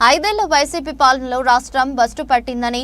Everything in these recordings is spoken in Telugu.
ఐదేళ్ల వైసీపీ పాలనలో రాష్ట్రం బస్టు పట్టిందని,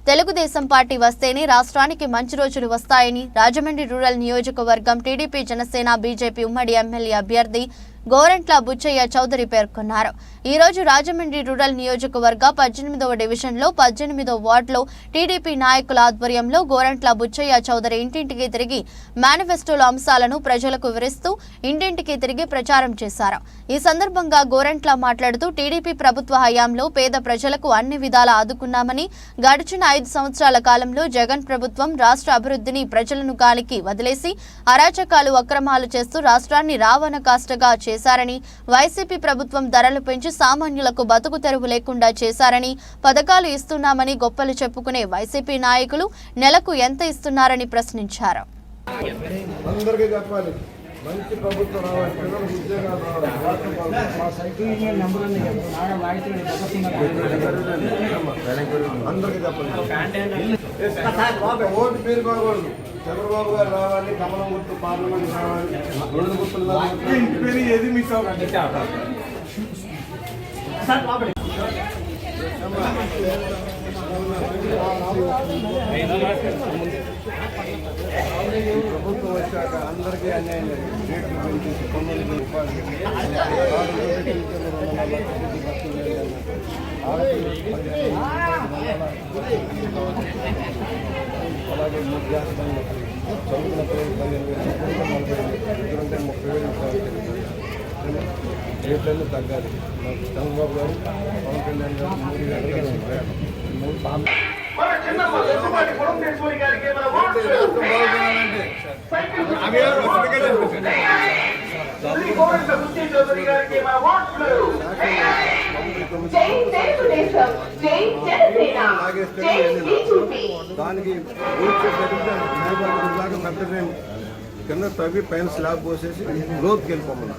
తెలుగుదేశం పార్టీ వస్తేనే రాష్ట్రానికి మంచి రోజులు వస్తాయని రాజమండ్రి రూరల్ నియోజకవర్గం టీడీపీ జనసేన బీజేపీ ఉమ్మడి ఎమ్మెల్యే అభ్యర్థి గోరంట్ల బుచ్చయ్య చౌదరి పేర్కొన్నారు. ఈ రోజు రాజమండ్రి రూరల్ నియోజకవర్గ 18వ డివిజన్లో 18వ వార్డులో టీడీపీ నాయకుల ఆధ్వర్యంలో గోరంట్ల బుచ్చయ్య చౌదరి ఇంటింటికి తిరిగి మేనిఫెస్టోలో అంశాలను ప్రజలకు వివరిస్తూ ఇంటింటికి తిరిగి ప్రచారం చేశారు. ఈ సందర్భంగా గోరంట్ల మాట్లాడుతూ టీడీపీ ప్రభుత్వ హయాంలో పేద ప్రజలకు అన్ని విధాలా ఆదుకున్నామని, గడిచిన 5 సంవత్సరాల కాలంలో జగన్ ప్రభుత్వం రాష్ట్ర అభివృద్ధిని ప్రజలను గాలికి వదిలేసి అరాచకాలు, అక్రమాలు చేస్తూ రాష్ట్రాన్ని రావణ కాష్టగా చేశారని, వైసీపీ ప్రభుత్వం ధరలు పెంచి సామాన్యులకు బతుకు తెరువు లేకుండా చేశారని, పథకాలు ఇస్తున్నామని గొప్పలు చెప్పుకునే వైసీపీ నాయకులు నెలకు ఎంత ఇస్తున్నారని ప్రశ్నించారు. అందరికీ చెప్పాలి, మంచి ప్రభుత్వం రావాలి, పిల్లలకు ఉద్యోగాలు రావాలి. అందరికీ చెప్పాలి, ఓటు పేరు బాగోదు. చంద్రబాబు గారు రావాలి, కమలం గుర్తు పార్లమెంట్ రావాలి, రెండు గుర్తులు ఇంటి పేరు ఏది మిస్ అవ్వాలి. ప్రభుత్వం వచ్చాక అందరికీ అన్యాయం జరిగింది. రేట్లు పెంచేసి కొన్నులు ఉపాధి అలాగే ముఖ్యాస్థానంలో చదువుకున్న పిల్లలు 15,000 30,000 రేట్లన్నీ తగ్గాలి. చంద్రబాబు గారు, పవన్ కళ్యాణ్ గారు, మోడీ గారు దానికి కింద తవ్వి పైన స్లాబ్ పోసేసి లోతుకి వెళ్ళిపోమన్నా.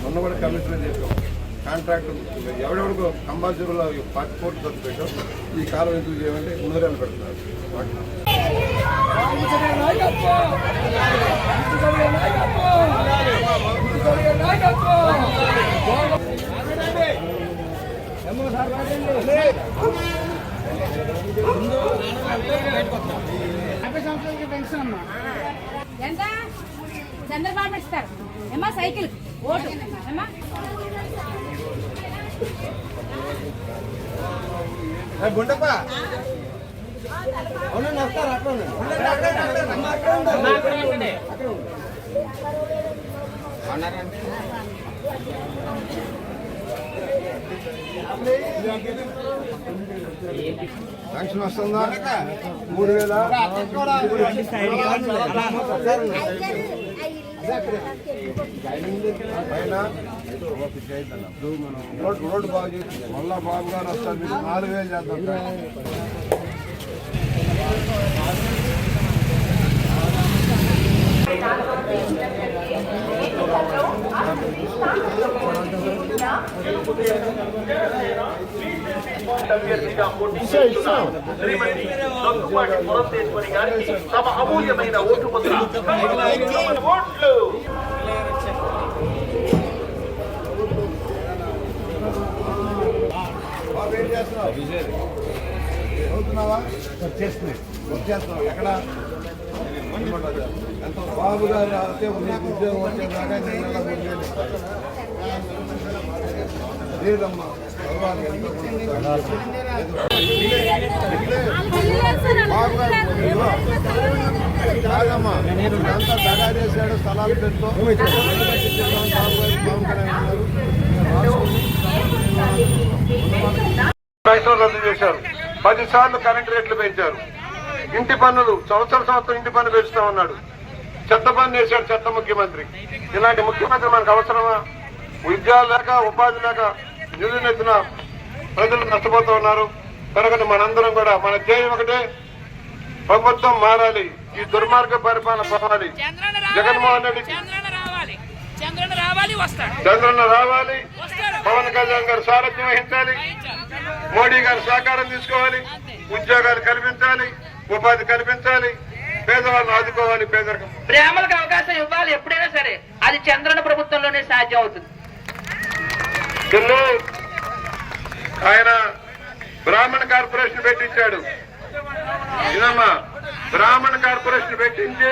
మొన్న కూడా కమిషనర్ చేసాం. కాంట్రాక్టర్ ఎవడెవడికో కంపల్సరీలో 40 కోట్లు ఖర్చు పెట్టాం. ఈ కాలం ఎందుకు చేయమంటే ముందరేళ్ళు పెడుతున్నారు. ఎంత చంద్రబాబు ఇస్తారు ఏమా సైకిల్ ఓటు ఏమా గుండప్ప అవునండి వస్తారు. పెన్షన్ వస్తుందా? 3,000 రోడ్డు బాగు చేసి మళ్ళా బాబు గారు వస్తారు. మీకు 4,000 చేద్దాం. తమ అమూల్యమైన ఓటు ముద్ర ఓట్లు ఏం చేస్తున్నావు? చదువుతున్నావా? వచ్చేస్తున్నావు. ఎక్కడ ఎంత బాబు గారు అయితే ఉద్యోగం వచ్చేదాకా లేదమ్మా. కాదమ్మా, అంతా దగా చేశాడు. స్థలాలు పెడుతూ రద్దు చేశారు. 10 సార్లు కరెంటు రేట్లు పెంచారు. ఇంటి పన్నులు సంవత్సరం ఇంటి పన్ను పెంచుతా ఉన్నాడు. చెత్త పన్ను వేశాడు చెత్త ముఖ్యమంత్రి. ఇలాంటి ముఖ్యమంత్రి మనకు అవసరమా? ఉద్యోగాలు లేక, ఉపాధి లేక నిలువెత్తిన ప్రజలు నష్టపోతూ ఉన్నారు. కనుక మనందరం కూడా మన ధ్యేయం ఒకటే, ప్రభుత్వం మారాలి, ఈ దుర్మార్గ పరిపాలన పోవాలి. జగన్మోహన్ రెడ్డి చంద్రన్న రావాలి, పవన్ కళ్యాణ్ గారు సారథ్యం వహించాలి, మోడీ గారు సహకారం తీసుకోవాలి, ఉద్యోగాలు కల్పించాలి, ఉపాధి కల్పించాలి, పేదవాళ్ళని ఆదుకోవాలి. పేదరికం ప్రేమలకు అవకాశం ఇవ్వాలి. ఎప్పుడైనా సరే అది చంద్రన ప్రభుత్వంలోనే సాధ్యం అవుతుంది. ఢిల్లీ ఆయన బ్రాహ్మణ కార్పొరేషన్ పెట్టించాడు. ఇదమ్మా బ్రాహ్మణ కార్పొరేషన్ పెట్టించి